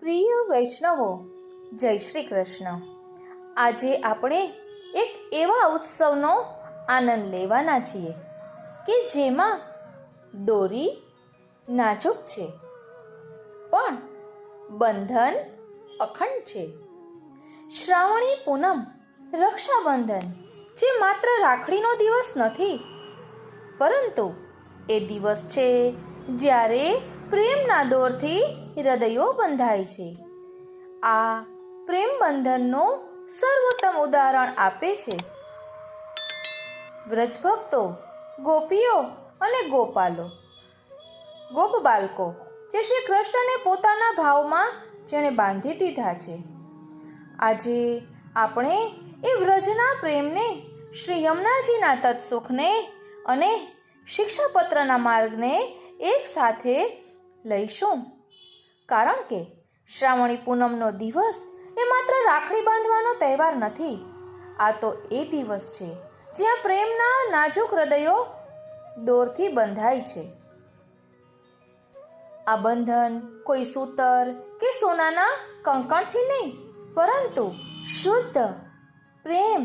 પ્રિય વૈષ્ણવો, જય શ્રી કૃષ્ણ. આજે આપણે એક એવા ઉત્સવનો આનંદ લેવાના છીએ કે જેમાં દોરી નાજુક છે પણ બંધન અખંડ છે. શ્રાવણી પૂનમ, રક્ષાબંધન, જે માત્ર રાખડીનો દિવસ નથી, પરંતુ એ દિવસ છે જ્યારે પ્રેમના દોરથી હૃદયો બંધાય છે. આ પ્રેમ બંધનનું સર્વોત્તમ ઉદાહરણ આપે છે વ્રજભક્તો, ગોપીઓ અને ગોપ બાલકો, જે શ્રી કૃષ્ણને પોતાના ભાવમાં જેણે બાંધી દીધા છે. આજે આપણે એ વ્રજના પ્રેમને, શ્રી યમુનાજીના તત્સુખને અને શિક્ષાપત્રના માર્ગને એક સાથે લઈશું. કારણ કે શ્રાવણી પૂનમનો દિવસ એ માત્ર રાખડી બાંધવાનો તહેવાર નથી. આ તો એ દિવસ છે જ્યાં પ્રેમના નાજુક હૃદયો દોરથી બંધાય છે. આ બંધન કોઈ સૂતર કે સોનાના કંકણથી નહીં, પરંતુ શુદ્ધ પ્રેમ,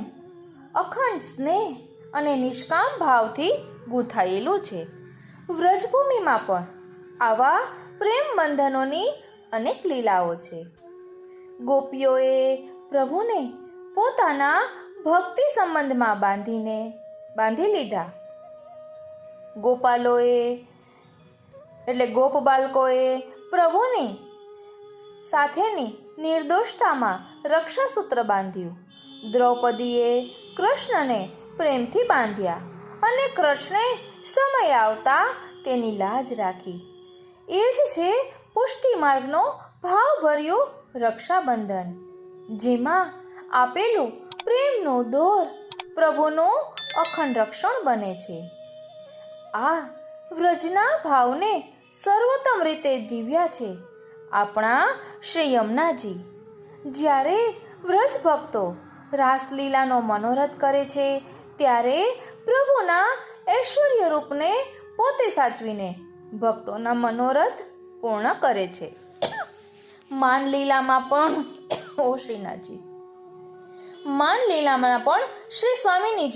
અખંડ સ્નેહ અને નિષ્કામ ભાવથી ગૂંથાયેલું છે. વ્રજભૂમિમાં પણ આવા પ્રેમ બંધનોની અનેક લીલાઓ છે. ગોપીઓએ પ્રભુને પોતાના ભક્તિ સંબંધમાં બાંધી લીધા. ગોપ બાલકોએ પ્રભુની સાથેની નિર્દોષતામાં રક્ષાસૂત્ર બાંધ્યું. દ્રૌપદીએ કૃષ્ણને પ્રેમથી બાંધ્યા અને કૃષ્ણે સમય આવતા તેની લાજ રાખી. એ જ છે પુષ્ટિ માર્ગનો ભાવભર્યું રક્ષાબંધન, જેમાં આપેલું પ્રેમનો દોર પ્રભુનું અખંડ રક્ષણ બને છે. આ વ્રજના ભાવને સર્વોત્તમ રીતે જીવ્યા છે આપણા શ્રી યમુનાજી. જ્યારે વ્રજ ભક્તો રાસલીલાનો મનોરથ કરે છે, ત્યારે પ્રભુના ઐશ્વર્ય રૂપને પોતે સાચવીને ભક્તોના મનોરથ પૂર્ણ કરે છે. માનલીલામાં પણ શ્રી સ્વામીની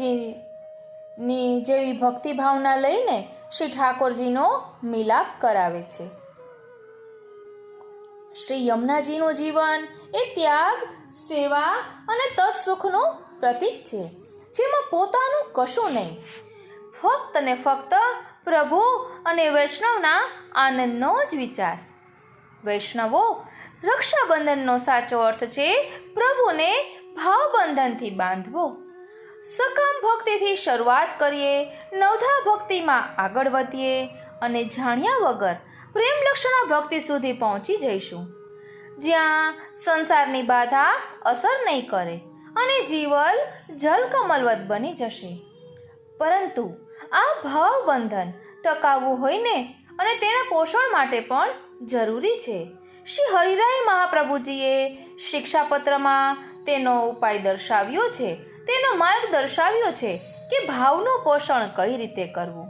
જેવી ભક્તિ ભાવના લઈને શ્રી ઠાકોરજીનો મિલાપ કરાવે છે. શ્રી યમુનાજીનું જીવન એ ત્યાગ, સેવા અને તત્સુખનું પ્રતીક છે, જેમાં પોતાનું કશું નહીં, ફક્ત ને ફક્ત પ્રભુ અને વૈષ્ણવના આનંદનો જ વિચાર. વૈષ્ણવો, રક્ષાબંધનનો સાચો અર્થ છે પ્રભુને ભાવબંધનથી બાંધવો. સકામ ભક્તિથી શરૂઆત કરીએ, નવધા ભક્તિમાં આગળ વધીએ અને જાણ્યા વગર પ્રેમલક્ષણા ભક્તિ સુધી પહોંચી જઈશું, જ્યાં સંસારની બાધા અસર નહીં કરે અને જીવન જલકમલવત બની જશે. પરંતુ આ ભાવબંધન ટકાવવું હોય ને, અને તેના પોષણ માટે પણ જરૂરી છે. શ્રી હરિરાય મહાપ્રભુજીએ શિક્ષાપત્રમાં તેનો ઉપાય દર્શાવ્યો છે, તેનો માર્ગ દર્શાવ્યો છે કે ભાવનું પોષણ કઈ રીતે કરવું.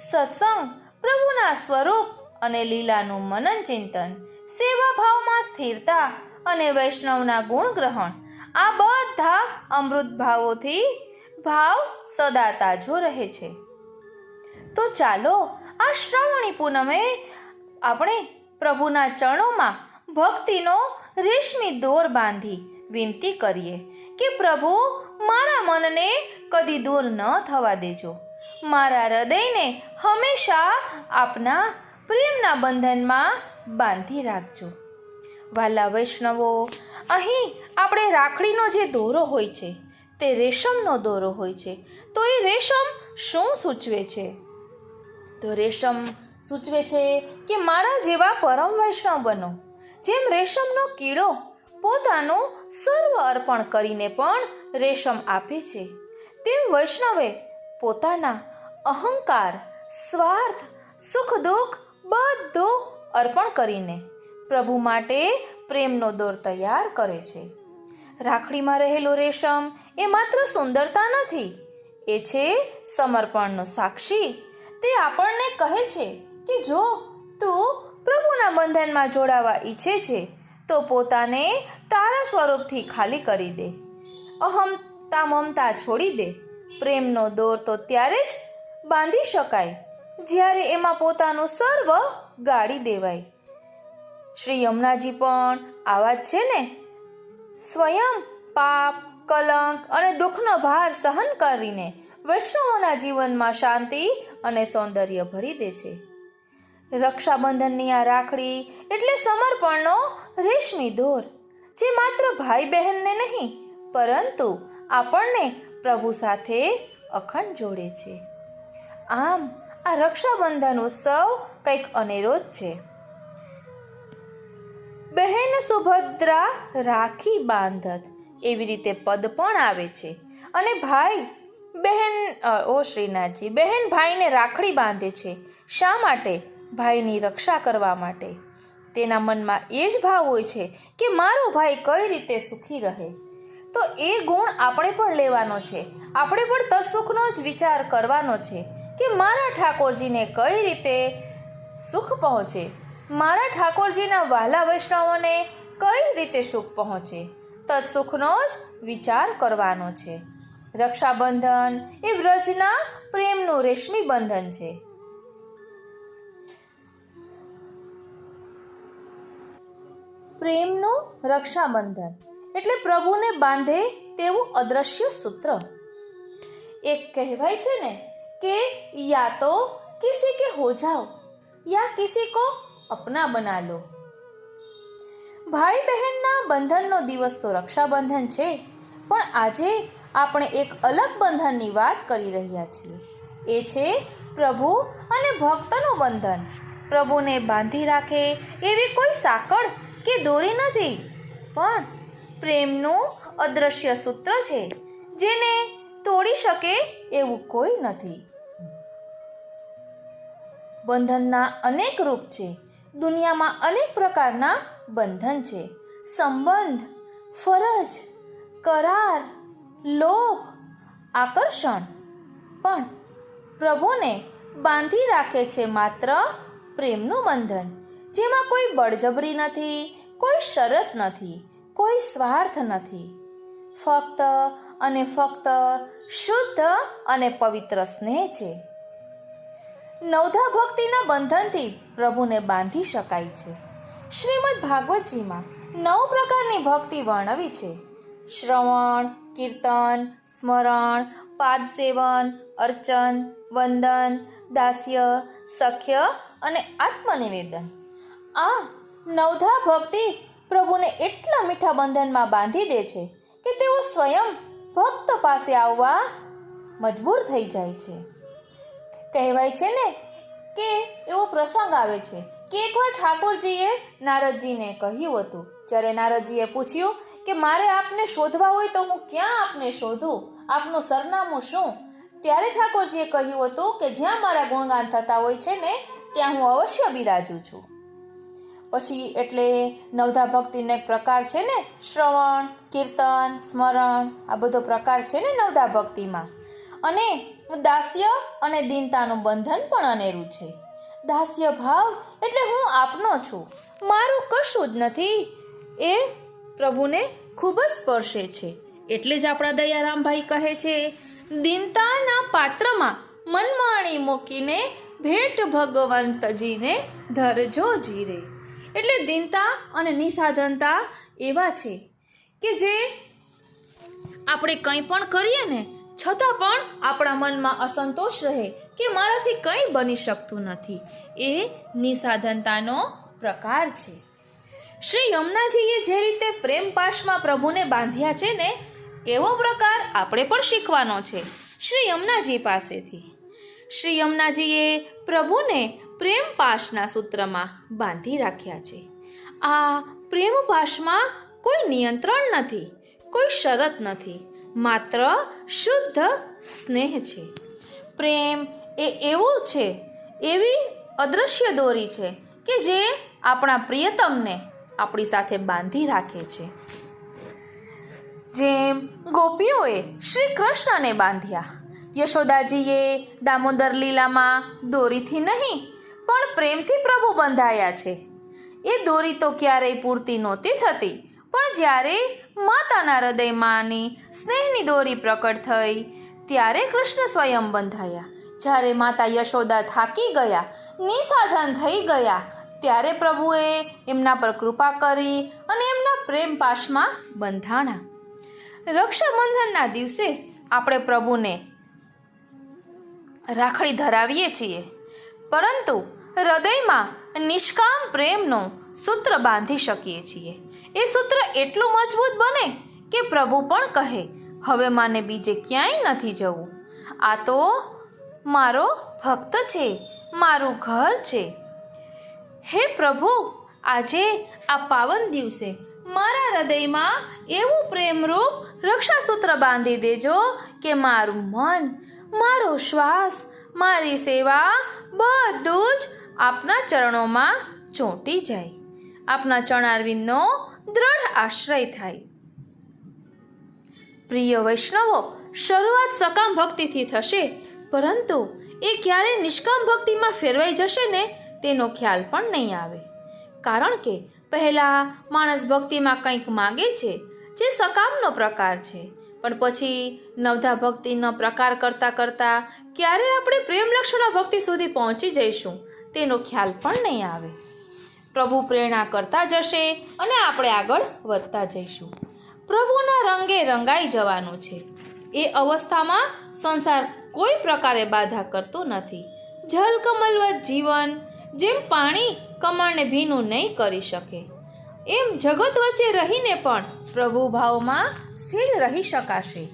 સત્સંગ, પ્રભુના સ્વરૂપ અને લીલાનું મનન ચિંતન, સેવા ભાવમાં સ્થિરતા અને વૈષ્ણવના ગુણ ગ્રહણ, આ બધા અમૃત ભાવોથી ભાવ સદા તાજો રહે છે. તો ચાલો આ શ્રાવણી પૂનમે આપણે પ્રભુના ચરણોમાં ભક્તિનો રેશમી દોર બાંધી વિનંતી કરીએ કે પ્રભુ, મારા મનને કદી દૂર ન થવા દેજો. મારા હૃદયને હંમેશા આપના પ્રેમના બંધનમાં બાંધી રાખજો. વાલા વૈષ્ણવો, અહીં આપણે રાખડીનો જે દોરો હોય છે તે રેશમનો દોરો હોય છે. તો એ રેશમ શું સૂચવે છે? તો રેશમ સૂચવે છે કે મારા જેવા પરમ વૈષ્ણવ બનો. જેમ રેશમનો કીડો પોતાનું સર્વ અર્પણ કરીને પણ રેશમ આપે છે, તેમ વૈષ્ણવે પોતાના અહંકાર, સ્વાર્થ, સુખ દુઃખ બધું અર્પણ કરીને પ્રભુ માટે પ્રેમનો દોર તૈયાર કરે છે. રાખડીમાં રહેલો રેશમ એ માત્ર સુંદરતા નથી, એ છે સમર્પણનો સાક્ષી. તે આપણને કહે છે કે જો તું પ્રભુના બંધનમાં જોડાવા ઈચ્છે છે તો પોતાને તારા સ્વરૂપથી ખાલી કરી દે. અહમતા મમતા છોડી દે. પ્રેમનો દોર તો ત્યારે જ બાંધી શકાય જ્યારે એમાં પોતાનું સર્વ ગાળી દેવાય. શ્રી યમુનાજી પણ આવા જ છે ને. સ્વયં પાપ, કલંક અને દુઃખનો ભાર સહન કરીને વૈષ્ણવોના જીવનમાં શાંતિ અને સૌંદર્ય ભરી દે છે. રક્ષાબંધનની આ રાખડી એટલે સમર્પણનો રેશમી દોર, જે માત્ર ભાઈ બહેનને નહીં પરંતુ આપણને પ્રભુ સાથે અખંડ જોડે છે. આમ આ રક્ષાબંધન ઉત્સવ કંઈક અનેરો જ છે. બહેન સુભદ્રા રાખી બાંધત, એવી રીતે પદ પણ આવે છે. અને ભાઈ બહેન શ્રીનાથજી, બહેન ભાઈને રાખડી બાંધે છે. શા માટે? ભાઈની રક્ષા કરવા માટે. તેના મનમાં એ જ ભાવ હોય છે કે મારો ભાઈ કઈ રીતે સુખી રહે. તો એ ગુણ આપણે પણ લેવાનો છે. આપણે પણ તત્સુખનો જ વિચાર કરવાનો છે કે મારા ઠાકોરજીને કઈ રીતે સુખ પહોંચે, મારા ઠાકોરજીના વહાલા વૈષ્ણવોને કઈ રીતે સુખ પહોંચે. તત્સુખનો જ વિચાર કરવાનો છે. રક્ષાબંધન એ વ્રજના પ્રેમનું રેશમી બંધન છે. પ્રેમનું રક્ષાબંધન એટલે પ્રભુને બાંધે તેવું અદ્રશ્ય સૂત્ર. એક કહેવાય છે ને કે યા તો કિસી કે હો જાઓ યા કિસી કો અપના બના લો. ભાઈ બહેનના બંધનનો દિવસ તો રક્ષાબંધન છે, પણ આજે આપણે એક અલગ બંધનની વાત કરી રહ્યા છીએ. એ છે પ્રભુ અને ભક્તનું બંધન. પ્રભુને બાંધી રાખે એવી કોઈ સાંકળ કે દોરી નથી, પણ પ્રેમનું અદ્રશ્ય સૂત્ર છે, જેને તોડી શકે એવું કોઈ નથી. બંધનના અનેક રૂપ છે. દુનિયામાં અનેક પ્રકારના બંધન છે. સંબંધ, ફરજ, કરાર, લોભ, આકર્ષણ. પણ પ્રભુને બાંધી રાખે છે માત્ર પ્રેમનું બંધન, જેમાં કોઈ બળજબરી નથી, કોઈ શરત નથી, કોઈ સ્વાર્થ નથી. ફક્ત અને ફક્ત શુદ્ધ અને પવિત્ર સ્નેહ છે. નવધા ભક્તિના બંધનથી પ્રભુને બાંધી શકાય છે. શ્રીમદ ભાગવતજીમાં 9 પ્રકારની ભક્તિ વર્ણવી છે. શ્રવણ, કીર્તન, સ્મરણ, પાદસેવન, અર્ચન, વંદન, દાસ્ય, સખ્ય અને આત્મનિવેદન. આ નવધા ભક્તિ પ્રભુને એટલા મીઠા બંધનમાં બાંધી દે છે કે તેઓ સ્વયં ભક્ત પાસે આવવા મજબૂર થઈ જાય છે. કહેવાય છે ને કે એવો પ્રસંગ આવે છે કે એકવાર ઠાકોરજીએ નારદજીને કહ્યું હતું, જ્યારે નારદજીએ પૂછ્યું કે મારે આપને શોધવા હોય તો હું ક્યાં આપને શોધું, આપનું સરનામું શું? ત્યારે ઠાકોરજીએ કહ્યું હતું કે જ્યાં મારા ગુણગાન થતા હોય છે ને ત્યાં હું અવશ્ય બિરાજું છું. પછી એટલે નવધા ભક્તિનો એક પ્રકાર છે ને શ્રવણ, કીર્તન, સ્મરણ, આ બધો પ્રકાર છે ને નવધા ભક્તિમાં. અને દાસ્ય અને દીનતાનું બંધન પણ અનેરું છે. દાસ્ય ભાવ એટલે હું આપનો છું, મારું કશું જ નથી, એ પ્રભુને ખૂબ જ સ્પર્શે છે. એટલે જ આપણા દયારામભાઈ કહે છે, દીનતાના પાત્રમાં મનમાણી મૂકીને ભેટ ભગવંતજીને ધરજો જીરે. એટલે દીનતા અને નિસાધનતા એવા છે કે જે આપણે કંઈ પણ કરીએ ને છતાં પણ આપણા મનમાં અસંતોષ રહે કે મારાથી કંઈ બની શકતું નથી. એ નિસાધનતાનો પ્રકાર છે. શ્રી યમુનાજીએ જે રીતે પ્રેમ પાશમાં પ્રભુને બાંધ્યા છે ને એવો પ્રકાર આપણે પણ શીખવાનો છે શ્રી યમુનાજી પાસેથી. શ્રી યમુનાજીએ પ્રભુને પ્રેમ પાશના સૂત્રમાં બાંધી રાખ્યા છે. આ પ્રેમ પાશમાં કોઈ નિયંત્રણ નથી, કોઈ શરત નથી, માત્ર શુદ્ધ સ્નેહ છે. પ્રેમ એ એવું છે, એવી અદ્રશ્ય દોરી છે કે જે આપણા પ્રિયતમને આપણી સાથે બાંધી રાખે છે. જેમ ગોપીઓએ શ્રી કૃષ્ણને બાંધ્યા. યશોદાજીએ દામોદર લીલામાં દોરીથી નહીં પણ પ્રેમથી પ્રભુ બંધાયા છે. એ દોરી તો ક્યારેય પૂરતી નહોતી થતી, પણ જ્યારે માતાના હૃદયમાંની સ્નેહની દોરી પ્રકટ થઈ ત્યારે કૃષ્ણ સ્વયં બંધાયા. જ્યારે માતા યશોદા થાકી ગયા, નિસાધન થઈ ગયા, ત્યારે પ્રભુએ એમના પર કૃપા કરી અને એમના પ્રેમ પાશમાં બંધાણા. રક્ષાબંધનના દિવસે આપણે પ્રભુને રાખડી ધરાવીએ છીએ, પરંતુ હૃદયમાં નિષ્કામ પ્રેમનું સૂત્ર બાંધી શકીએ છીએ. એ સૂત્ર એટલું મજબૂત બને કે પ્રભુ પણ કહે, હવે મને બીજે ક્યાંય નથી જવું, આ તો મારો ભક્ત છે, મારું ઘર છે. હે પ્રભુ, આજે આ પાવન દિવસે મારા હૃદયમાં એવું પ્રેમરૂપ રક્ષાસૂત્ર બાંધી દેજો કે મારું મન, મારો શ્વાસ, મારી સેવા બધું જ આપના ચરણોમાં ચોંટી જાય, આપના ચરણારવિંદનો દ્રઢ આશ્રય થાય. પ્રિય વૈષ્ણવો, શરૂઆત સકામ ભક્તિથી થશે, પરંતુ એ ક્યારે નિષ્કામ ભક્તિમાં ફેરવાઈ જશે ને તેનો ખ્યાલ પણ નહીં આવે. કારણ કે પહેલાં માણસ ભક્તિમાં કંઈક માગે છે જે સકામનો પ્રકાર છે, પણ પછી નવધા ભક્તિનો પ્રકાર કરતાં કરતાં ક્યારે આપણે પ્રેમલક્ષણા ભક્તિ સુધી પહોંચી જઈશું તેનો ખ્યાલ પણ નહીં આવે. પ્રભુ પ્રેરણા કરતા જશે અને આપણે આગળ વધતા જઈશું. પ્રભુના રંગે રંગાઈ જવાનું છે. એ અવસ્થામાં સંસાર કોઈ પ્રકારે બાધા કરતો નથી. જલકમલવત જીવન જેમ પાણી કમળને ભીનું નહીં કરી શકે, એમ જગત વચ્ચે રહીને પણ પ્રભુ ભાવમાં સ્થિર રહી શકાશે.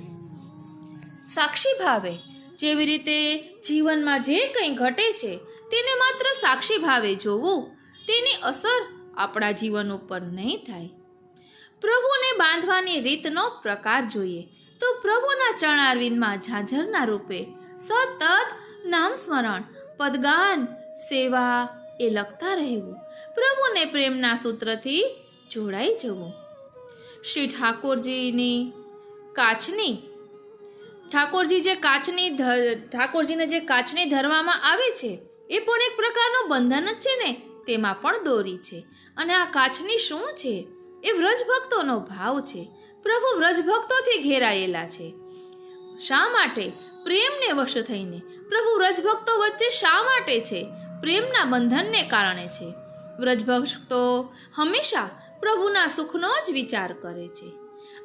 સાક્ષી ભાવે, જેવી રીતે જીવનમાં જે કંઈ ઘટે છે તેને માત્ર સાક્ષી ભાવે જોવું, તેની અસર આપણા જીવન ઉપર નહીં થાય. પ્રભુને બાંધવાની રીતનો પ્રકાર જોઈએ તો પ્રભુના ચરણારવિંદમાં ઝાંઝરના રૂપે સતત નામ સ્મરણ, પદગાન, સેવા એ લખતા રહેવું, પ્રભુને પ્રેમના સૂત્રથી જોડાઈ જવું. શ્રી ઠાકોરજીને જે કાચની ધરવામાં આવે છે એ પણ એક પ્રકારનું બંધન જ છે ને, તેમાં પણ દોરી છે. અને આ કાચની શું છે? એ વ્રજભક્તોનો ભાવ છે. પ્રભુ વ્રજભક્તોથી ઘેરાયેલા છે. શા માટે? પ્રેમને વશ થઈને. પ્રભુ વ્રજભક્તો વચ્ચે શા માટે છે? પ્રેમના બંધનને કારણે છે. વ્રજભક્તો હંમેશા પ્રભુના સુખનો જ વિચાર કરે છે.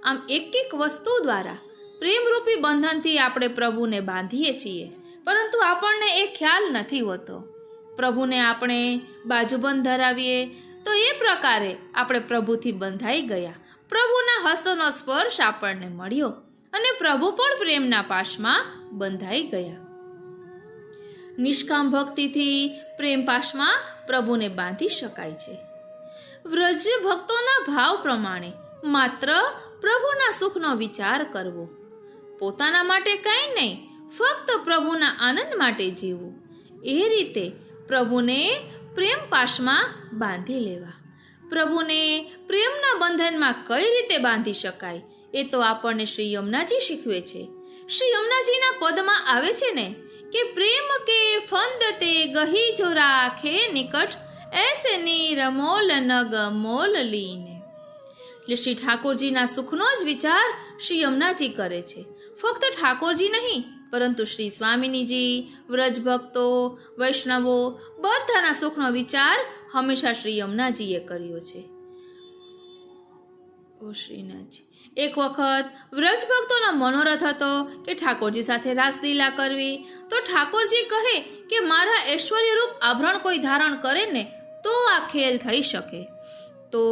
આમ એક એક વસ્તુ દ્વારા પ્રેમરૂપી બંધનથી આપણે પ્રભુને બાંધીએ છીએ, પરંતુ આપણને એ ખ્યાલ નથી હોતો. પ્રભુને આપણે બાજુબંધ ધરાવીએ તો એ પ્રકારે આપણે પ્રભુથી બંધાઈ ગયા. પ્રભુના હસ્તનો સ્પર્શ આપણને મળ્યો અને પ્રભુ પણ પ્રેમના પાશમાં બંધાઈ ગયા. નિષ્કામ ભક્તિથી પ્રેમ પાશમાં પ્રભુને બાંધી શકાય છે. વ્રજ ભક્તોના ભાવ પ્રમાણે માત્ર પ્રભુના સુખનો વિચાર કરવો, પોતાના માટે કંઈ નહીં, ફક્ત પ્રભુના આનંદ માટે જીવવું. એ રીતે પ્રભુને પ્રેમ પાશમાં બાંધી લેવા. પ્રભુને પ્રેમના બંધનમાં કઈ રીતે બાંધી શકાય એ તો આપણને શ્રી યમુનાજી શીખવે છે. શ્રી યમુનાજીના પદમાં આવે છે ને કે પ્રેમ કે ફંદ તે ગહી જો રાખે નિકટ એસે નીર મોલ નગ મોલ લીને. એટલે શ્રી ઠાકોરજીના સુખનો જ વિચાર શ્રી યમુનાજી કરે છે. ફક્ત ઠાકોરજી નહીં, પરંતુ શ્રી સ્વામિનીજી, વ્રજભક્તો, વૈષ્ણવો બધાના સુખનો વિચાર હંમેશા શ્રી યમુનાજીએ કર્યો છે. ઓ શ્રીનાથજી, એક વખત વ્રજભક્તોનો મનોરથ હતો કે ઠાકોરજી સાથે રાસલીલા કરવી. તો ઠાકોરજી કહે કે મારા ઐશ્વર્યરૂપ આભરણ કોઈ ધારણ કરે ને તો આ ખેલ થઈ શકે. તો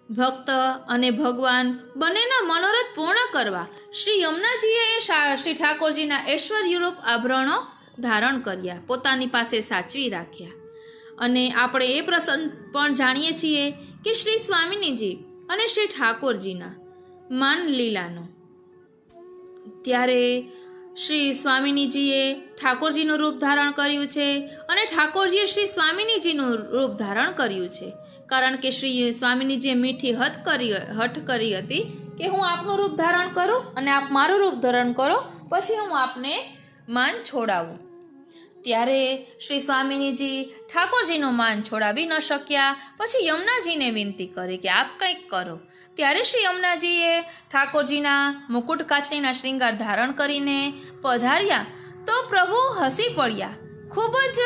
ભક્ત અને ભગવાન બંનેના મનોરથ પૂર્ણ કરવા શ્રી યમુનાજીએ શ્રી ઠાકોરજીના ઐશ્વર્યરૂપ આભરણો ધારણ કર્યા, પોતાની પાસે સાચવી રાખ્યા. અને આપણે એ પ્રસંગ પણ જાણીએ છીએ કે શ્રી સ્વામિનીજી અને શ્રી ઠાકોરજીના માન લીલાનો. ત્યારે શ્રી સ્વામિનીજીએ ઠાકોરજીનું રૂપ ધારણ કર્યું છે અને ઠાકોરજીએ શ્રી સ્વામિનીજીનું રૂપ ધારણ કર્યું છે. કારણ કે શ્રી સ્વામિનીજીએ મીઠી હઠ કરી હતી કે હું આપનું રૂપ ધારણ કરું અને આપ મારું રૂપ ધારણ કરો, પછી હું આપને માન છોડાવું. ત્યારે શ્રી સ્વામિનીજી ઠાકોરજીનું માન છોડાવી ન શક્યા. પછી યમુનાજીને વિનંતી કરી કે આપ કંઈક કરો. ત્યારે શ્રી યમુનાજીએ ઠાકોરજીના મુકુટ કાચનીના શ્રૃંગાર ધારણ કરીને પધાર્યા તો પ્રભુ હસી પડ્યા, ખૂબ જ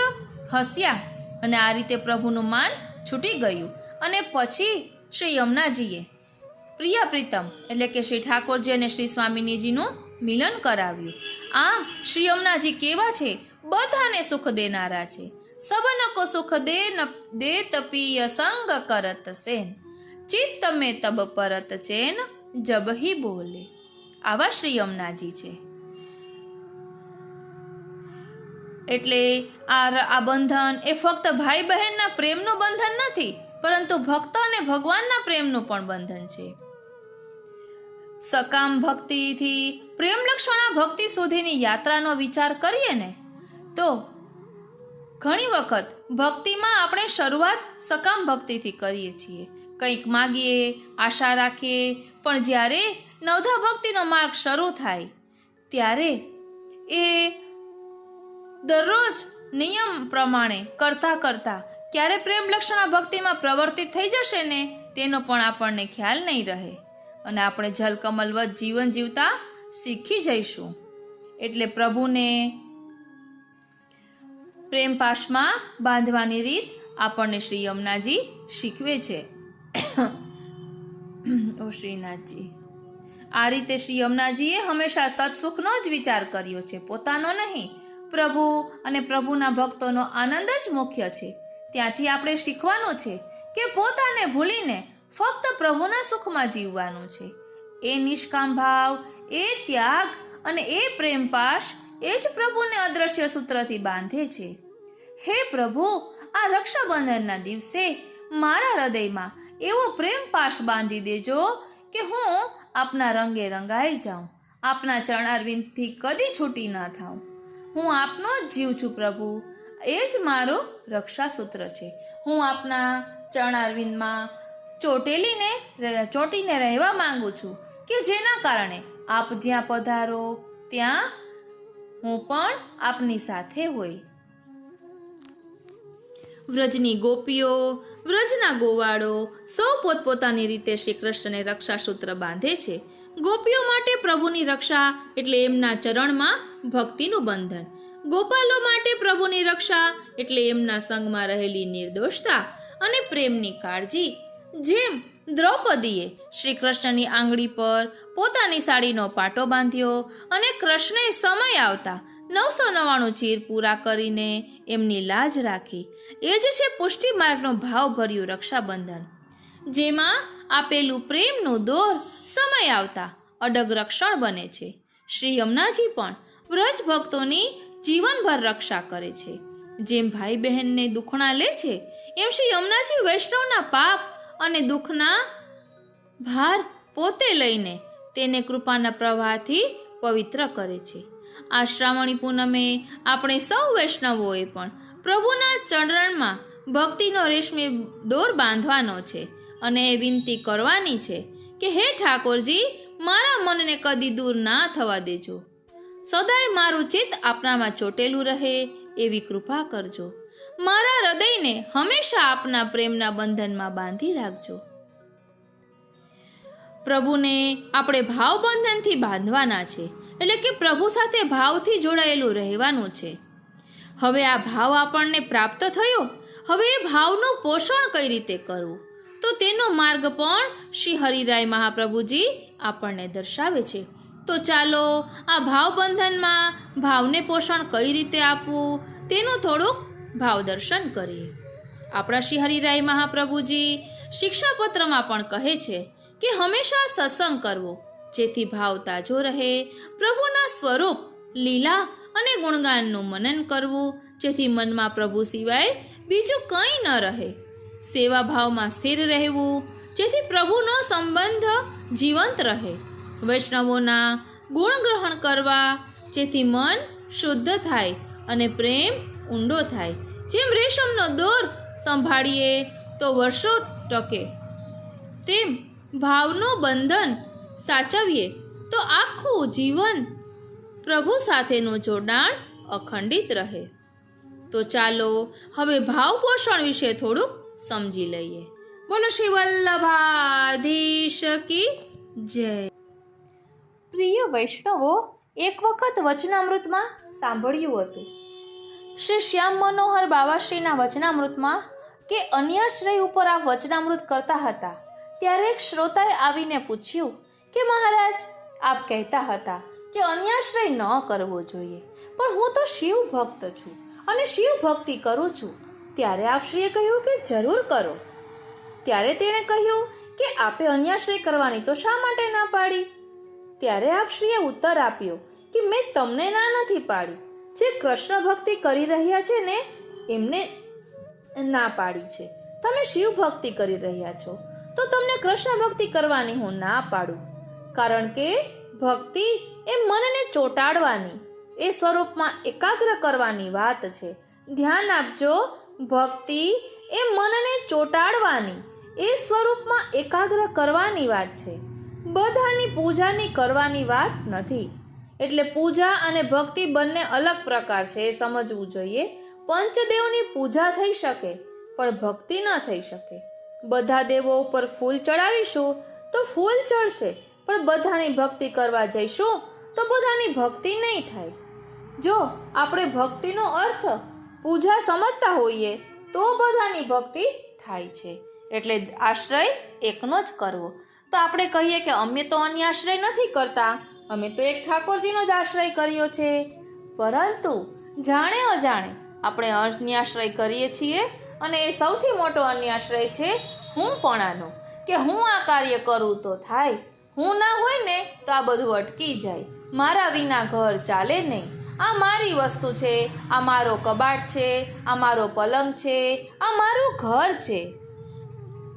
હસ્યા, અને આ રીતે પ્રભુનું માન છૂટી ગયું. અને પછી શ્રી યમુનાજીએ પ્રિય પ્રીતમ એટલે કે શ્રી ઠાકોરજી અને શ્રી સ્વામિનીજીનું મિલન કરાવ્યું. આમ શ્રી યમુનાજી કેવા છે? બધાને સુખ દેનારા છે. સબનકો સુખ દે તપીય સંગ કરત સેન, ચિત્ત મેં તબ પરત ચેન જબ હી બોલે. આવા શ્રી યમુનાજી છે. એટલે આ બંધન એ ફક્ત ભાઈ બહેનના પ્રેમનું બંધન નથી, પરંતુ ભક્ત અને ભગવાનના પ્રેમનું પણ બંધન છે. સકામ ભક્તિથી પ્રેમલક્ષણા ભક્તિ સુધીની યાત્રાનો વિચાર કરીએ ને તો ઘણી વખત ભક્તિમાં આપણે શરૂઆત સકામ ભક્તિથી કરીએ છીએ. કંઈક માગીએ, આશા રાખીએ, પણ જ્યારે નવધા ભક્તિનો માર્ગ શરૂ થાય ત્યારે એ દરરોજ નિયમ પ્રમાણે કરતા કરતા ક્યારે પ્રેમલક્ષણા ભક્તિમાં પ્રવર્તિત થઈ જશે ને તેનો પણ આપણને ખ્યાલ નહીં રહે, અને આપણે જલકમલવત જીવન જીવતા શીખી જઈશું. એટલે પ્રભુને પ્રેમ પાશમાં બાંધવાની રીત આપણને શ્રી યમુનાજી શીખવે છે. ઓ શ્રીનાથજી, આ રીતે શ્રી યમુનાજીએ હંમેશા તત્સુખનો જ વિચાર કર્યો છે, પોતાનો નહીં. પ્રભુ અને પ્રભુના ભક્તોનો આનંદ જ મુખ્ય છે. ત્યાંથી આપણે શીખવાનું છે કે પોતાને ભૂલીને ફક્ત પ્રભુના સુખમાં જીવવાનું છે. એ નિષ્કામ ભાવ, એ ત્યાગ અને એ પ્રેમ પાશ એ જ પ્રભુને અદ્રશ્ય સૂત્રથી બાંધે છે. હે પ્રભુ, આ રક્ષાબંધનના દિવસે મારા હૃદયમાં એવો પ્રેમ પાશ બાંધી દેજો કે હું આપના રંગે રંગાઈ જાઉં, આપના ચરણારવિંદથી કદી છૂટી ન થાઉં. હું આપનો જ જીવ છું પ્રભુ, એ જ મારું રક્ષાસૂત્ર છે. હું આપના ચરણારવિંદમાં ચોટીને રહેવા માંગુ છું કે જેના કારણે આપ જ્યાં પધારો ત્યાં હું પણ આપની સાથે હોય. વ્રજની ગોપીઓ, વ્રજના ગોવાળો સૌ પોતપોતાની રીતે શ્રી કૃષ્ણને રક્ષાસૂત્ર બાંધે છે. ગોપીઓ માટે પ્રભુની રક્ષા એટલે એમના ચરણમાં ભક્તિનું બંધન. ગોપાલો માટે પ્રભુની રક્ષા એટલે એમના સંગમાં રહેલી નિર્દોષતા અને પ્રેમની કાળજી. જેમ દ્રૌપદીએ શ્રી કૃષ્ણની આંગળી પર પોતાની સાડીનો પાટો બાંધ્યો અને કૃષ્ણે સમય આવતા 999 ચીર પૂરા કરીને એમની લાજ રાખી, એ જ છે પુષ્ટિ માર્ગનું ભાવભર્યું રક્ષાબંધન, જેમાં આપેલું પ્રેમનું દોર સમય આવતા અડગ રક્ષણ બને છે. શ્રી યમુનાજી પણ વ્રજ ભક્તોની જીવનભર રક્ષા કરે છે. જેમ ભાઈ બહેનને દુખણા લે છે એમ શ્રી યમુનાજી વૈષ્ણવના પાપ અને દુઃખના ભાર પોતે લઈને તેને કૃપાના પ્રવાહથી પવિત્ર કરે છે. આ શ્રાવણી પૂનમે આપણે સૌ વૈષ્ણવોએ પણ પ્રભુના ચરણમાં ભક્તિનો રેશમી દોર બાંધવાનો છે અને એ વિનંતી કરવાની છે કે હે ઠાકોરજી, મારા મનને કદી દૂર ના થવા દેજો. સદાય મારું ચિત્ત આપનામાં ચોટેલું રહે એવી કૃપા કરજો. મારા હૃદયને હંમેશા આપના પ્રેમના બંધનમાં બાંધી રાખજો. પ્રભુને આપણે ભાવ બંધનથી બાંધવાના છે, એટલે કે પ્રભુ સાથે ભાવથી જોડાયેલું રહેવાનું છે. હવે આ ભાવ આપણને પ્રાપ્ત થયો, હવે એ ભાવનું પોષણ કઈ રીતે કરવું, તો તેનો માર્ગ પણ શ્રી હરિરાય મહાપ્રભુજી આપણને દર્શાવે છે. તો ચાલો આ ભાવ બંધનમાં ભાવને પોષણ કઈ રીતે આપવું તેનું થોડુંક ભાવ દર્શન કરીએ. આપણા શ્રી હરિરાય મહાપ્રભુજી શિક્ષાપત્રમાં પણ કહે છે કે હંમેશા સત્સંગ કરવો, જેથી ભાવ તાજો રહે. પ્રભુના સ્વરૂપ, લીલા અને ગુણગાનનું મનન કરવું, જેથી મનમાં પ્રભુ સિવાય બીજું કંઈ ન રહે. સેવા ભાવમાં સ્થિર રહેવું, જેથી પ્રભુનો સંબંધ જીવંત રહે. વૈષ્ણવોના ગુણ ગ્રહણ કરવા, જેથી મન શુદ્ધ થાય અને પ્રેમ ઊંડો થાય. જેમ રેશમનો દોર સંભાળીએ તો વર્ષો ટકે, તેમ ભાવનું બંધન સાચવીએ તો આખું જીવન પ્રભુ સાથેનું જોડાણ અખંડિત રહે. તો ચાલો હવે ભાવ પોષણ વિશે થોડુંક સમજી લઈએ. બોલો શ્રી વલ્લભાધીશ કી જય. પ્રિય વૈષ્ણવો, એક વખત વચનામૃતમાં સાંભળ્યું હતું, શ્રી શ્યામ મનોહર બાવાશ્રીના વચનામૃતમાં કે અન્યાશ્રય ઉપર આ વચનામૃત કરતા હતા ત્યારે એક શ્રોતાએ આવીને પૂછ્યું કે મહારાજ, આપ કહેતા હતા કે અન્યાશ્રય ન કરવો જોઈએ, પણ હું તો શિવ ભક્ત છું અને શિવ ભક્તિ કરું છું. ત્યારે આપશ્રીએ કહ્યું કે જરૂર કરો. ત્યારે તેણે કહ્યું કે આપે અન્યાશ્રય કરવાની તો શા માટે ના પાડી? ત્યારે આપશ્રીએ ઉત્તર આપ્યો કે મેં તમને ના નથી પાડી, જે કૃષ્ણ ભક્તિ કરી રહ્યા છે ને એમને ના પાડી છે. તમે શિવ ભક્તિ કરી રહ્યા છો તો તમને કૃષ્ણ ભક્તિ કરવાની હું ના પાડું, કારણ કે ભક્તિ એ મનને ચોંટાડવાની, એ સ્વરૂપમાં એકાગ્ર કરવાની વાત છે. ધ્યાન આપજો, ભક્તિ એ મનને ચોંટાડવાની, એ સ્વરૂપમાં એકાગ્ર કરવાની વાત છે. બધાની પૂજાની કરવાની વાત નથી. એટલે પૂજા અને ભક્તિ બંને અલગ પ્રકાર છે, એ સમજવું જોઈએ. પંચદેવની પૂજા થઈ શકે પણ ભક્તિ ન થઈ શકે. બધા દેવો ઉપર ફૂલ ચડાવીશું તો ફૂલ ચડશે, પણ બધાની ભક્તિ કરવા જઈશું તો બધાની ભક્તિ નહીં થાય. જો આપણે ભક્તિનો અર્થ પૂજા સમજતા હોઈએ તો બધાની ભક્તિ થાય છે. એટલે આશ્રય એકનો જ કરવો. તો આપણે કહીએ કે અમે તો અન્ય આશ્રય નથી કરતા, અમે તો એક ઠાકોરજીનો જ આશ્રય કર્યો છે, પરંતુ જાણે અજાણે આપણે અન્યાશ્રય કરીએ છીએ. અને એ સૌથી મોટો અન્યાશ્રય છે હુંપણાનો, કે હું આ કાર્ય કરું તો થાય, હું ના હોય ને તો આ બધું અટકી જાય, મારા વિના ઘર ચાલે નહીં, આ મારી વસ્તુ છે, આ મારો કબાટ છે, આ મારો પલંગ છે, આ મારું ઘર છે,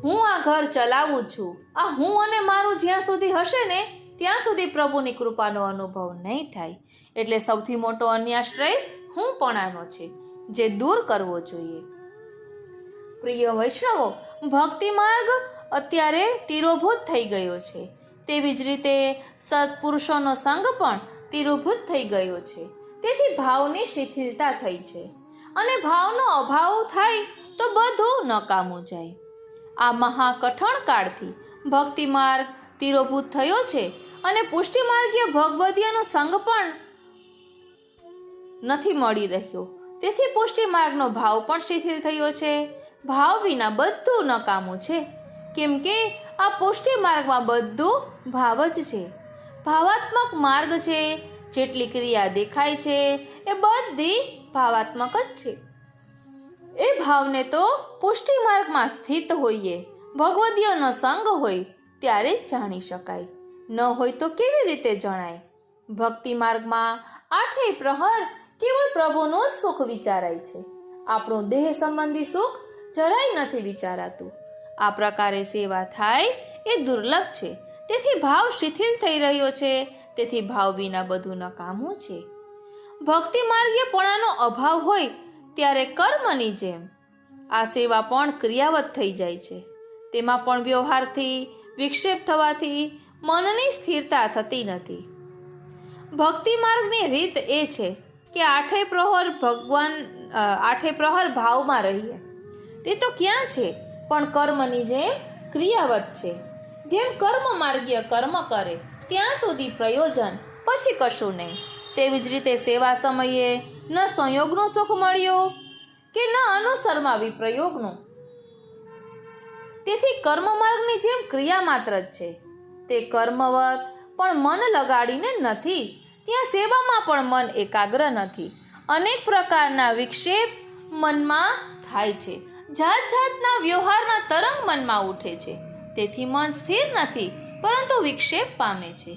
હું આ ઘર ચલાવું છું. આ હું અને મારું જ્યાં સુધી હશે ને ત્યાં સુધી પ્રભુની કૃપાનો અનુભવ નહીં થાય. એટલે સૌથી મોટો અન્યાશ્રય હુંપણાનો છે, જે દૂર કરવો જોઈએ. પ્રિય વૈષ્ણવો, ભક્તિ માર્ગ અત્યારે તિરોભૂત થઈ ગયો છે. તેવી જ રીતે સત્પુરુષોનો સંગ પણ તિરોભૂત થઈ ગયો છે. તેથી ભાવની શિથિલતા થઈ છે, અને ભાવનો અભાવ થાય તો બધું નકામું જાય. આ મહાકઠણ કાળથી ભક્તિ માર્ગ તિરોભૂત થયો છે, અને પુષ્ટિ માર્ગીય ભગવદીયનો સંગ પણ નથી મળી રહ્યો. તેથી પુષ્ટિ માર્ગનો ભાવ પણ શિથિલ થયો છે. ભાવ વિના બધું નકામું છે, કેમ કે આ પુષ્ટિ માર્ગમાં બધું ભાવ જ છે, ભાવાત્મક માર્ગ છે. જેટલી ક્રિયા દેખાય છે એ બધી ભાવાત્મક જ છે. એ ભાવને તો પુષ્ટિ માર્ગમાં સ્થિત હોઈએ, ભગવદીયનો સંગ હોય ત્યારે જ જાણી શકાય, ન હોય તો કેવી રીતે જણાય? ભક્તિ માર્ગમાં આઠેય પ્રહર કેવળ પ્રભુનું જ સુખ વિચારાય છે. આપણું દેહ સંબંધી સુખ જરાય નથી વિચારાતું. આ પ્રકારે સેવા થાય એ દુર્લભ છે. તેથી ભાવ શિથિલ થઈ રહ્યો છે. તેથી ભાવ વિના બધું નકામું છે. ભક્તિ માર્ગીયપણાનો અભાવ હોય ત્યારે કર્મની જેમ આ સેવા પણ ક્રિયાવત થઈ જાય છે. તેમાં પણ વ્યવહારથી વિક્ષેપ થવાથી મનની સ્થિરતા થતી નથી. ભક્તિ માર્ગની રીત એ છે કે આઠે પ્રહર ભાવમાં રહીએ. તે તો ક્યાં છે, પણ કર્મની જેમ ક્રિયાવત છે. જેમ કર્મ માર્ગીય કર્મ કરે ત્યાં સુધી પ્રયોજન, પછી કશું નહીં. તેવી જ રીતે સેવા સમયે ન સંયોગનો સુખ મળ્યો કે ન અનુસરમાં વિપ્રયોગનું. તેથી કર્મ માર્ગની જેમ ક્રિયા માત્ર જ છે. તે કર્મવત પણ મન લગાડીને નથી. ત્યાં સેવામાં પણ મન એકાગ્ર નથી. અનેક પ્રકારના વિક્ષેપ મનમાં થાય છે. જાત જાતના વ્યવહારના તરંગ મનમાં ઉઠે છે. તેથી મન સ્થિર નથી, પરંતુ વિક્ષેપ પામે છે.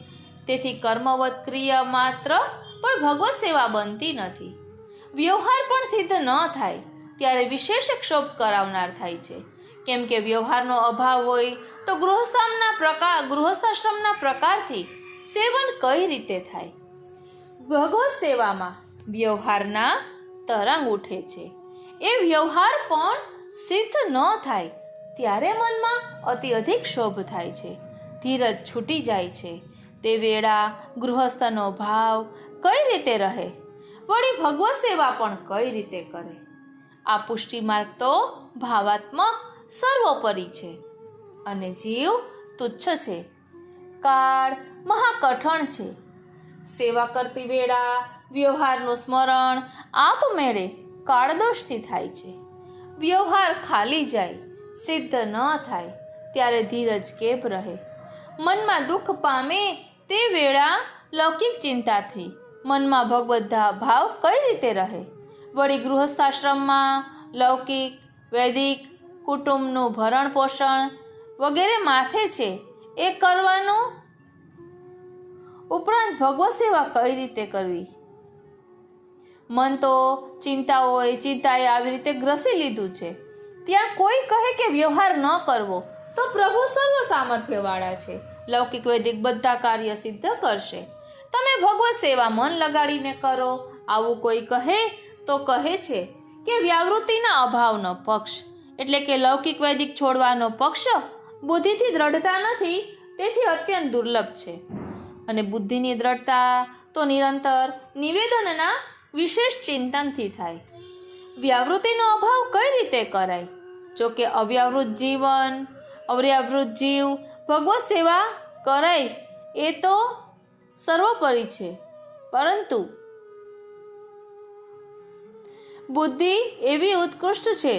તેથી કર્મવત ક્રિયા માત્ર પણ ભગવત સેવા બનતી નથી. વ્યવહાર પણ સિદ્ધ ન થાય ત્યારે વિશેષ ક્ષોભ કરાવનાર થાય છે. કેમ કે વ્યવહારનો અભાવ હોય તો ગૃહસ્થાશ્રમના પ્રકારથી સેવન કઈ રીતે થાય? ભગવત સેવામાં વ્યવહારના તરંગ ઉઠે છે. એ વ્યવહાર પણ સિદ્ધ ન થાય ત્યારે મનમાં અતિ અધિક ક્ષોભ થાય છે. ધીરજ છૂટી જાય છે. તે વેળા ગૃહસ્થનો ભાવ કઈ રીતે રહે? વળી ભગવત સેવા પણ કઈ રીતે કરે? આ પુષ્ટિ માર્ગ તો ભાવાત્મક સર્વોપરી છે અને જીવ તુચ્છ છે. કાળ મહાકઠણ છે. સેવા કરતી વેળા વ્યવહારનું સ્મરણ આપમેળે કાળદોષથી થાય છે. વ્યવહાર ખાલી જાય, સિદ્ધ ન થાય ત્યારે ધીરજ કેપ રહે. મનમાં દુઃખ પામે તે વેળા લૌકિક ચિંતાથી મનમાં ભગવદ્ ભાવ કઈ રીતે રહે? વળી ગૃહસ્થાશ્રમમાં લૌકિક વૈદિક કુટુંબનું ભરણ પોષણ વગેરે માથે છે એ કરવાનું ઉપરાંત ભગવત સેવા કઈ રીતે કરવી? મન તો ચિંતાએ આવી રીતે ગ્રસી લીધું છે. ત્યાં કોઈ કહે કે વ્યવહાર ન કરવો તો પ્રભુ સર્વ સામર્થ્યવાળા છે, લૌકિક વૈદિક બધા કાર્ય સિદ્ધ કરશે. તમે ભગવત સેવા મન લગાડીને કરો. આવું કોઈ કહે તો કહે છે કે વ્યાવૃત્તિના અભાવનો પક્ષ એટલે કે લૌકિક વૈદિક છોડવાનો પક્ષ બુદ્ધિથી દ્રઢતા નથી, તેથી અત્યંત દુર્લભ છે. અને બુદ્ધિની દ્રઢતા તો નિરંતર નિવેદનના વિશેષ ચિંતનથી થાય. વ્યાવૃત્તિનો અભાવ કઈ રીતે કરાય? જો કે અવ્યાવૃત જીવ ભગવત સેવા કરાય એ તો સર્વોપરી છે, પરંતુ બુદ્ધિ એવી ઉત્કૃષ્ટ છે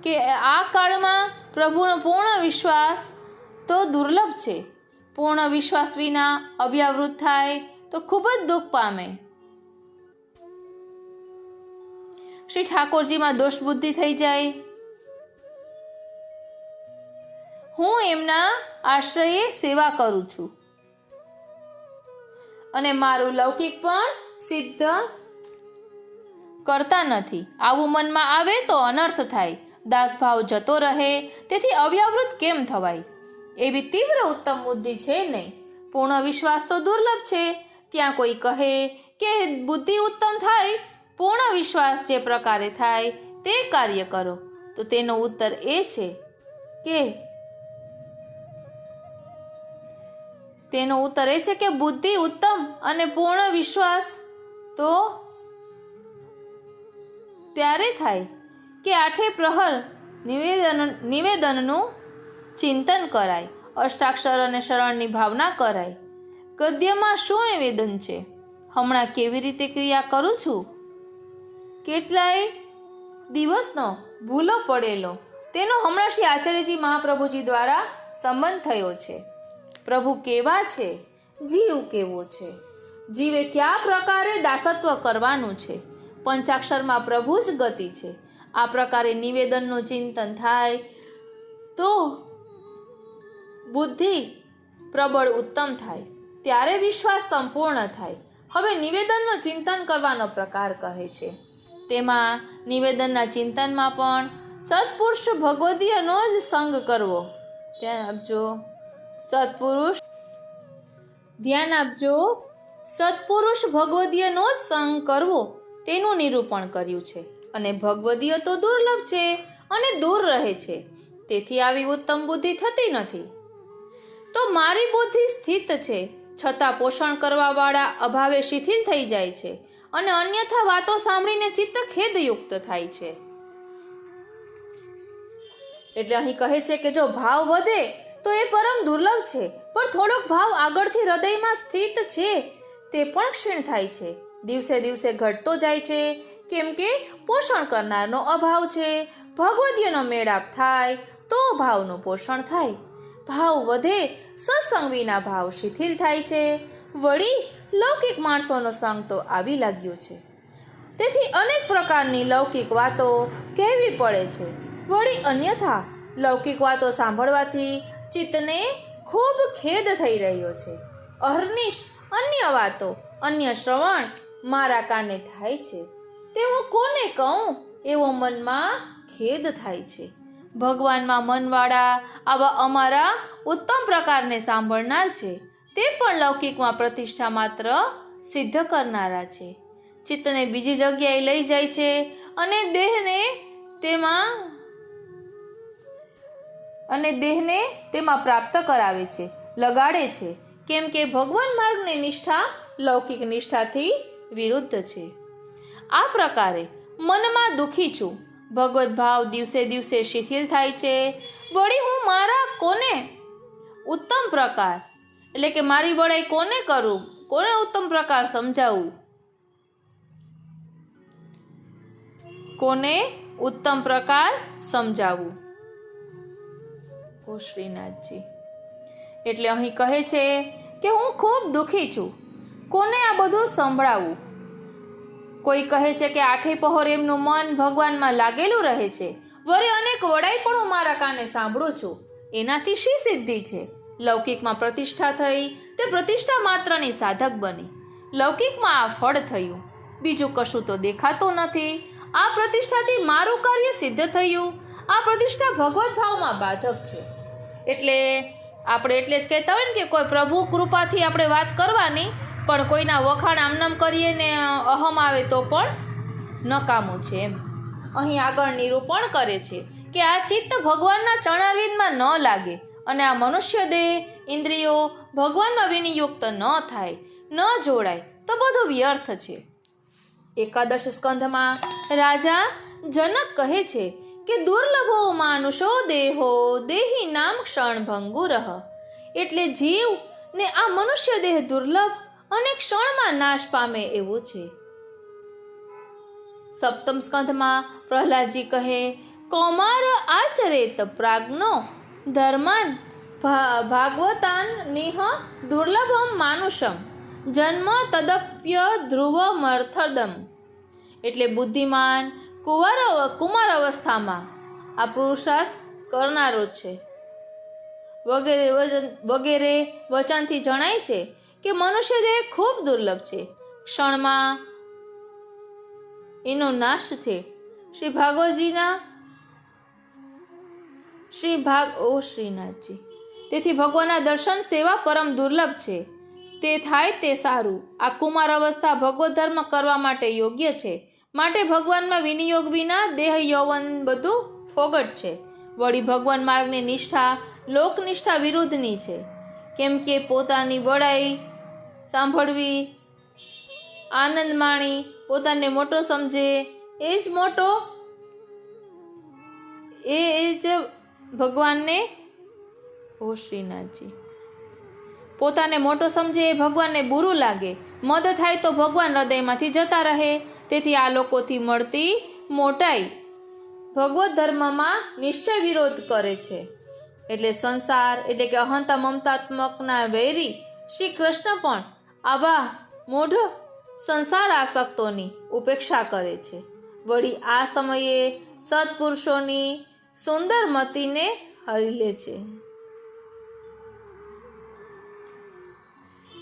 કે આ કાળમાં પ્રભુનો પૂર્ણ વિશ્વાસ તો દુર્લભ છે. પૂર્ણ વિશ્વાસ વિના અવ્યાવૃત થાય તો ખૂબ જ દુઃખ પામે. શ્રી ઠાકોરજીમાં દોષ બુદ્ધિ થઈ જાય. હું એમના આશ્રયે સેવા કરું છું અને મારું લૌકિક પણ સિદ્ધ કરતા નથી. આવું મનમાં આવે તો અનર્થ થાય, દાસભાવ જતો રહે. તેથી અવ્યાવૃત કેમ થવાય? એવી તીવ્ર ઉત્તમ બુદ્ધિ છે નહીં. પૂર્ણ વિશ્વાસ તો દુર્લભ છે. ત્યાં કોઈ કહે કે બુદ્ધિ ઉત્તમ થાય, પૂર્ણ વિશ્વાસ જે પ્રકારે થાય તે કાર્ય કરો, તો તેનો ઉત્તર એ છે કે બુદ્ધિ ઉત્તમ અને પૂર્ણ વિશ્વાસ તો ત્યારે થાય કે આઠે પ્રહર નિવેદનનું ચિંતન કરાય, અષ્ટાક્ષર અને શરણની ભાવના કરાય. ગદ્યમાં શું નિવેદન છે? હમણાં કેવી રીતે ક્રિયા કરું છું? કેટલાય દિવસનો ભૂલો પડેલો તેનો હમણાં શ્રી આચાર્યજી મહાપ્રભુજી દ્વારા સંબંધ થયો છે. પ્રભુ કેવા છે, જીવ કેવો છે, જીવે કયા પ્રકારે દાસત્વ કરવાનું છે, પંચાક્ષરમાં પ્રભુ જ ગતિ છે. આ પ્રકારે નિવેદનનું ચિંતન થાય તો બુદ્ધિ પ્રબળ ઉત્તમ થાય, ત્યારે વિશ્વાસ સંપૂર્ણ થાય. હવે નિવેદનનું ચિંતન કરવાનો પ્રકાર કહે છે. તેમાં નિવેદનના ચિંતનમાં પણ સત્પુરુષ ભગવદીયનો જ સંગ કરવો. ધ્યાન આપજો. સત્પુરુષ ભગવદીયનો જ સંગ કરવો તેનું નિરૂપણ કર્યું છે. અને ભગવદીય તો દુર્લભ છે અને દૂર રહે છે, તેથી આવી ઉત્તમ બુદ્ધિ થતી નથી. તો મારી બુદ્ધિ સ્થિત છે, છતાં પોષણ કરવા વાળા અભાવે શિથિલ થઈ જાય છે અને અન્યથા વાતો સાંભળીને ચિત્ત ખેદયુક્ત થાય છે. એટલે અહીં કહે છે કે જો ભાવ વધે તો એ પરમ દુર્લભ છે, પણ થોડોક ભાવ આગળથી હૃદયમાં સ્થિત છે તે પણ ક્ષીણ થાય છે, દિવસે દિવસે ઘટતો જાય છે, કેમ કે પોષણ કરનારનો અભાવ છે. ભગવદીયનો મેળાપ થાય તો ભાવનું પોષણ થાય. ભાવ વધે સત્સંગ વિના ભાવ શિથિલ થાય છે. વળી લૌકિક માણસોનો સંગ તો આવી લાગ્યો છે, તેથી અનેક પ્રકારની લૌકિક વાતો કહેવી પડે છે. વળી અન્યથા લૌકિક વાતો સાંભળવાથી ચિત્તને ખૂબ ખેદ થઈ રહ્યો છે. અહર્નિશ અન્ય વાતો, અન્ય શ્રવણ મારા કાને થાય છે, તે હું કોને કહું એવો મનમાં ખેદ થાય છે. ભગવાનમાં મનવાળા આવા અમારા ઉત્તમ પ્રકારને સાંભળનાર છે, તે પણ લૌકિકમાં પ્રતિષ્ઠા માત્ર સિદ્ધ કરનારા છે. ચિત્તને બીજી જગ્યાએ લઈ જાય છે અને દેહને તેમાં પ્રાપ્ત કરાવે છે, લગાડે છે, કેમ કે ભગવાન માર્ગની નિષ્ઠા લૌકિક નિષ્ઠાથી વિરુદ્ધ છે. આ પ્રકારે મનમાં દુઃખી છું. ભગવત ભાવ દિવસે દિવસે શિથિલ થાય છે. વળી હું મારા કોને ઉત્તમ પ્રકાર એટલે કે મારી વડાઈ કોને કરું, કોને ઉત્તમ પ્રકાર સમજાવું, કોને ઉત્તમ પ્રકાર સમજાવું. ઓ શ્રીનાથજી, એટલે અહીં કહે છે કે હું ખૂબ દુઃખી છું, કોને આ બધું સંભળાવું. કોઈ કહે છે કે આઠે પહોર એમનું મન ભગવાનમાં લાગેલું રહે છે. વળી અનેક વડાઈ પણ હું મારા કાને સાંભળું છું. એનાથી શી સિદ્ધિ છે? લૌકિકમાં પ્રતિષ્ઠા થઈ તે પ્રતિષ્ઠા માત્રની સાધક બની. લૌકિકમાં આ ફળ થયું, બીજું કશું તો દેખાતું નથી. આ પ્રતિષ્ઠાથી મારું કાર્ય સિદ્ધ થયું. આ પ્રતિષ્ઠા ભગવત ભાવમાં બાધક છે. એટલે આપણે એટલે જ કહેતા હોય ને કે કોઈ પ્રભુ કૃપાથી આપણે વાત કરવાની, પણ કોઈના વખાણ આમનામ કરીએ ને અહમ આવે તો પણ નકામું છે. એમ અહીં આગળ નિરૂપણ કરે છે કે આ ચિત્ત ભગવાનના ચરણારવિંદમાં ન લાગે અને આ મનુષ્ય દેહ ઇન્દ્રિયો ભગવાનમાં વિનિયુક્ત ન થાય, ન જોડાય તો બધું વ્યર્થ છે. એકાદશ સ્કંધમાં રાજા જનક કહે છે કે દુર્લભો માનુષો દેહો દેહી નામ ક્ષણ ભંગુરહ. એટલે જીવ ને આ મનુષ્ય દેહ દુર્લભ અને ક્ષણમાં નાશ પામે એવું છે. સપ્તમ સ્કંધમાં પ્રહલાદજી કહે કૌમાર આચરેત પ્રાજ્ઞો ધર્માન ભાગવતાન નિહ દુર્લભમ માનુષમ જન્મ તદપ્ય ધ્રુવ મર્થદમ. એટલે બુદ્ધિમાન કુમાર અવસ્થામાં આ પુરુષાર્થ કરનારો છે વગેરે વચનથી જણાય છે કે મનુષ્ય દેહ ખૂબ દુર્લભ છે, ક્ષણમાં એનો નાશ છે. શ્રી ભાગવતજીના શ્રીનાથજી, તેથી ભગવાનના દર્શન સેવા પરમ દુર્લભ છે. તે થાય તે સારું. આ કુમાર અવસ્થા ભગવત ધર્મ કરવા માટે યોગ્ય છે. માટે ભગવાનમાં વિનિયોગ વિના દેહ યૌવન બધું ફોગટ છે. વળી ભગવાન માર્ગની નિષ્ઠા લોકનિષ્ઠા વિરુદ્ધની છે. કેમ કે પોતાની વડાઈ સાંભળવી, આનંદ માણી, પોતાને મોટો સમજે એ જ મોટો, એ જ ભગવાનને ઓ શ્રીનાથજી, પોતાને મોટો સમજે એ ભગવાનને બુરું લાગે. મદ થાય તો ભગવાન હૃદયમાંથી જતા રહે. તેથી આ લોકોથી મળતી મોટાઈ ભગવત ધર્મમાં નિશ્ચય વિરોધ કરે છે. એટલે સંસાર એટલે કે અહંતા મમતાત્મકના વૈરી શ્રી કૃષ્ણ પણ આવા મૂઢ સંસાર આસક્તોની ઉપેક્ષા કરે છે. વળી આ સમયે સત્પુરુષોની સુંદર મતિને હરી લે છે.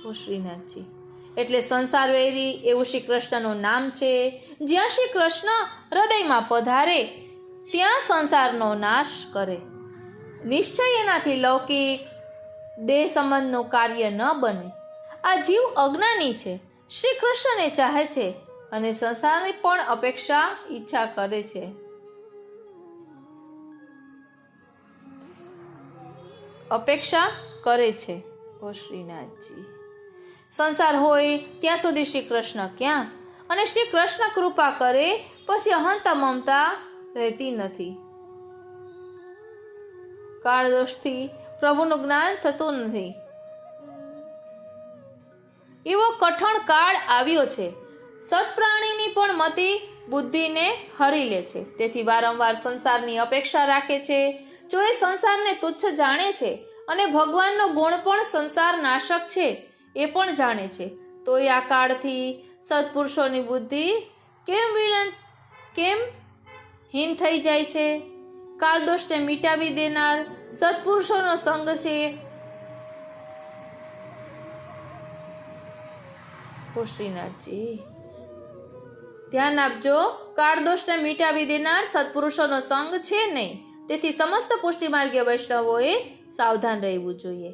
ઓ શ્રીનાથજી, એટલે સંસાર વૈરી એવું શ્રી કૃષ્ણનું નામ છે. જ્યાં શ્રી કૃષ્ણ હૃદયમાં પધારે ત્યાં સંસારનો નાશ કરે. નિશ્ચય એનાથી લૌકિક દેહ સંબંધનું કાર્ય ન બને. આ જીવ અજ્ઞાની છે, શ્રી કૃષ્ણને ચાહે છે અને સંસારની પણ ઈચ્છા કરે છે. અપેક્ષા કરે છે. ઓ શ્રીનાથજી, સંસાર હોય ત્યાં સુધી શ્રી કૃષ્ણ ક્યાં? અને શ્રી કૃષ્ણ કૃપા કરે પછી અહંતા મમતા રહેતી નથી. કાળ દોષથી પ્રભુનું જ્ઞાન થતું નથી. એવો કઠણ કાળ આવ્યો છે. સત્પ્રાણીની પણ મતિ બુદ્ધિને હરી લે છે. તેથી વારંવાર સંસારની અપેક્ષા રાખે છે. જો એ સંસારને તુચ્છ જાણે છે અને ભગવાનનો ગુણ પણ સંસાર નાશક છે એ પણ જાણે છે, તો એ આ કાળથી સત્પુરુષોની બુદ્ધિ કેમ હીન થઈ જાય છે. કાળ દોષને મિટાવી દેનાર સત્પુરુષોનો સંગ છે. ઓ શ્રીનાથજી, ધ્યાન આપજો, કાળ દોષને મિટાવી દેનાર સત્પુરુષોનો સંગ છે નહીં. તેથી સમસ્ત પુષ્ટિમાર્ગીય વૈષ્ણવોએ સાવધાન રહેવું જોઈએ.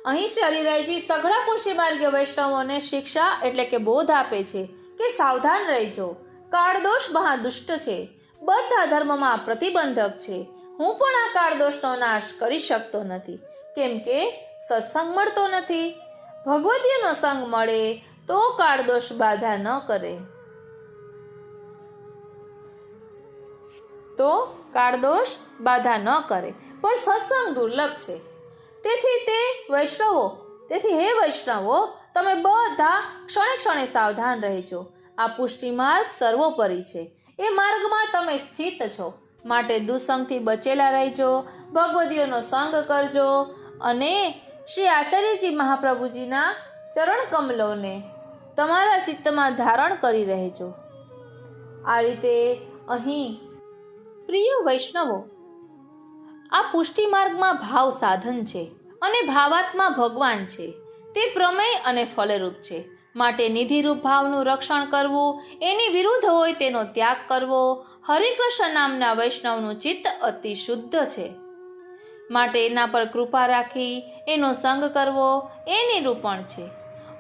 અહીં શ્રી હરિરાયજી સઘળા પુષ્ટિમાર્ગીય વૈષ્ણવોને શિક્ષા એટલે કે બોધ આપે છે કે સાવધાન રહેજો. કાળ દોષ મહાદુષ્ટ છે, બધા ધર્મમાં પ્રતિબંધક છે. હું પણ આ કાળ દોષનો નાશ કરી શકતો નથી, કેમ કે સત્સંગ મળતો નથી. ભગવદીયનો સંગ મળે તો કાળ દોષ બાધા ન કરે. તો કાળદોષ બાધા ન કરે. પણ સત્સંગ દુર્લભ છે. તેથી હે વૈષ્ણવો, તમે બધા ક્ષણે ક્ષણે સાવધાન રહેજો. આ પુષ્ટિ માર્ગ સર્વોપરી છે. એ માર્ગમાં તમે સ્થિત છો, માટે દુસંગથી બચેલા રહેજો. ભગવદીઓનો સંગ કરજો અને શ્રી આચાર્યજી મહાપ્રભુજીના ચરણ કમલોને તમારા ચિત્તમાં ધારણ કરી રહેજો. આ રીતે અહીં પ્રિય વૈષ્ણવો, આ પુષ્ટિ માર્ગમાં ભાવ સાધન છે અને ભાવાત્મા ભગવાન છે. તે પ્રમેય અને ફલરૂપ છે. માટે નિધિરૂપ ભાવનું રક્ષણ કરવું, એની વિરુદ્ધ હોય તેનો ત્યાગ કરવો. હરિકૃષ્ણ નામના વૈષ્ણવનું ચિત્ત અતિ શુદ્ધ છે, માટે એના પર કૃપા રાખી એનો સંગ કરવો એ નિરૂપણ છે.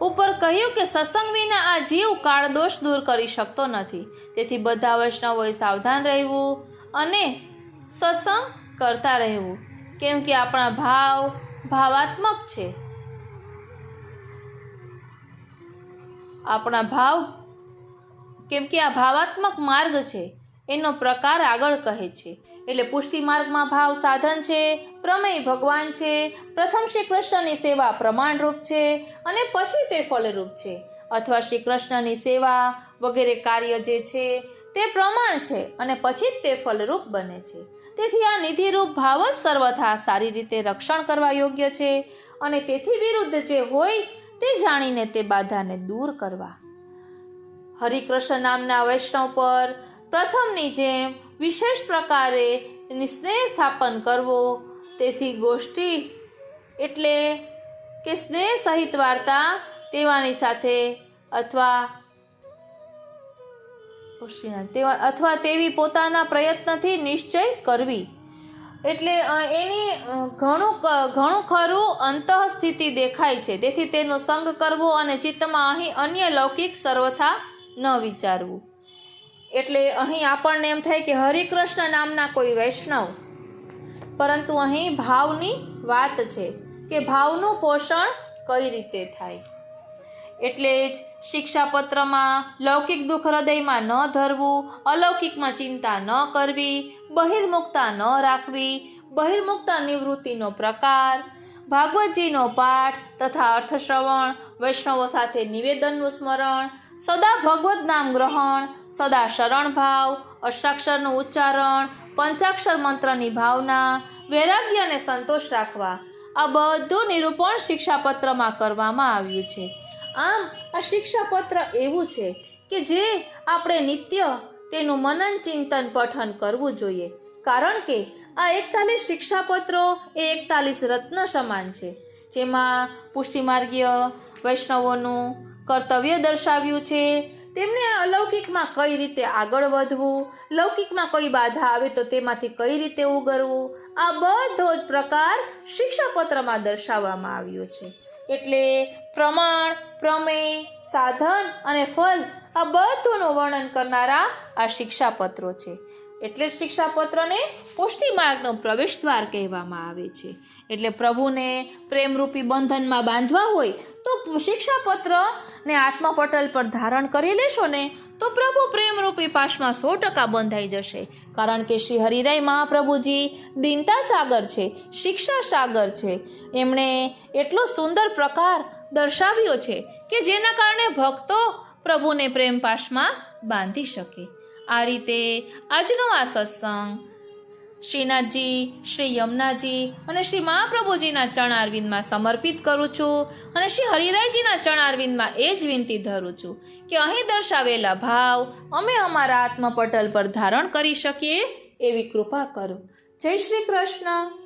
ઉપર કહ્યું કે સત્સંગ વિના આ જીવ કાળદોષ દૂર કરી શકતો નથી. તેથી બધા વૈષ્ણવોએ સાવધાન રહેવું અને સત્સંગ કરતા રહેવું, કેમ કે આપણા ભાવ ભાવાત્મક છે. કેમ કે આ ભાવાત્મક માર્ગ છે, એનો પ્રકાર આગળ કહે છે. એટલે પુષ્ટિ માર્ગમાં ભાવ સાધન છે, પ્રમેય ભગવાન છે. પ્રથમ શ્રી કૃષ્ણની સેવા પ્રમાણરૂપ છે અને પછી તે ફલરૂપ છે. અથવા શ્રી કૃષ્ણની સેવા વગેરે કાર્ય જે છે તે પ્રમાણ છે અને પછી જ તે ફલરૂપ બને છે. તેથી આ નિધિરૂપ ભાવ જ સર્વથા સારી રીતે રક્ષણ કરવા યોગ્ય છે અને તેથી વિરુદ્ધ જે હોય તે જાણીને તે બાધાને દૂર કરવા. હરિકૃષ્ણ નામના વૈષ્ણવ પર પ્રથમની જેમ વિશેષ પ્રકારે સ્નેહ સ્થાપન કરવો. તેથી ગોષ્ઠી એટલે કે સ્નેહ સહિત વાર્તા તેવાની સાથે અથવા તેવી પોતાના પ્રયત્નથી નિશ્ચય કરવી. એટલે એની ઘણું ખરું અંતઃસ્થિતિ દેખાય છે. તેથી તેનો સંગ કરવો અને ચિત્તમાં અહીં અન્ય લૌકિક સર્વથા ન વિચારવું. એટલે અહીં આપણને એમ થાય કે હરિકૃષ્ણ નામના કોઈ વૈષ્ણવ, પરંતુ અહીં ભાવની વાત છે કે ભાવનું પોષણ કઈ રીતે થાય. એટલે જ શિક્ષાપત્રમાં લૌકિક દુઃખ હૃદયમાં ન ધરવું, અલૌકિકમાં ચિંતા ન કરવી, બહિર્મુખતા ન રાખવી, બહિર્મુખતા નિવૃત્તિનો પ્રકાર, ભાગવતજીનો પાઠ તથા અર્થશ્રવણ, વૈષ્ણવો સાથે નિવેદનનું સ્મરણ, સદા ભગવદ નામ ગ્રહણ, સદા શરણ ભાવ, અષ્ટાક્ષરનું ઉચ્ચારણ, પંચાક્ષર મંત્રની ભાવના, વૈરાગ્ય અને સંતોષ રાખવા. આ બધું નિરૂપણ શિક્ષાપત્રમાં કરવામાં આવ્યું છે. આમ આ શિક્ષાપત્ર એવું છે કે જે આપણે નિત્ય તેનું મનન ચિંતન પઠન કરવું જોઈએ. કારણ કે આ 41 શિક્ષાપત્રો એ 41 રત્ન સમાન છે, જેમાં પુષ્ટિમાર્ગીય વૈષ્ણવોનું કર્તવ્ય દર્શાવ્યું છે. તેમને અલૌકિકમાં કઈ રીતે આગળ વધવું, લૌકિકમાં કોઈ બાધા આવે તો તેમાંથી કઈ રીતે ઉગરવું, આ બધો જ પ્રકાર શિક્ષાપત્રમાં દર્શાવવામાં આવ્યો છે. એટલે પ્રમાણ, પ્રમેય, સાધન અને ફલ આ બધુંનું વર્ણન કરનારા આ શિક્ષાપત્રો છે. એટલે શિક્ષાપત્રને પુષ્ટિ માર્ગનો પ્રવેશ દ્વાર કહેવામાં આવે છે. એટલે પ્રભુને પ્રેમરૂપી બંધનમાં બાંધવા હોય તો શિક્ષાપત્રને આત્મપટલ પર ધારણ કરી લેશો ને તો પ્રભુ પ્રેમરૂપી પાશમાં 100% બંધાઈ જશે. કારણ કે શ્રી હરિરાય મહાપ્રભુજી દીનતા સાગર છે, શિક્ષા સાગર છે. એમણે એટલો સુંદર પ્રકાર દર્શાવ્યો છે કે જેના કારણે ભક્તો પ્રભુને પ્રેમ પાશમાં બાંધી શકે. આ રીતે આજનો આ સત્સંગ શ્રીનાથજી, શ્રી યમુનાજી અને શ્રી મહાપ્રભુજીના ચરણારવિંદમાં સમર્પિત કરું છું અને શ્રી હરિરાયજીના ચરણારવિંદમાં એ જ વિનંતી ધરું છું કે અહીં દર્શાવેલા ભાવ અમે અમારા આત્મપટલ પર ધારણ કરી શકીએ એવી કૃપા કરો. જય શ્રી કૃષ્ણ.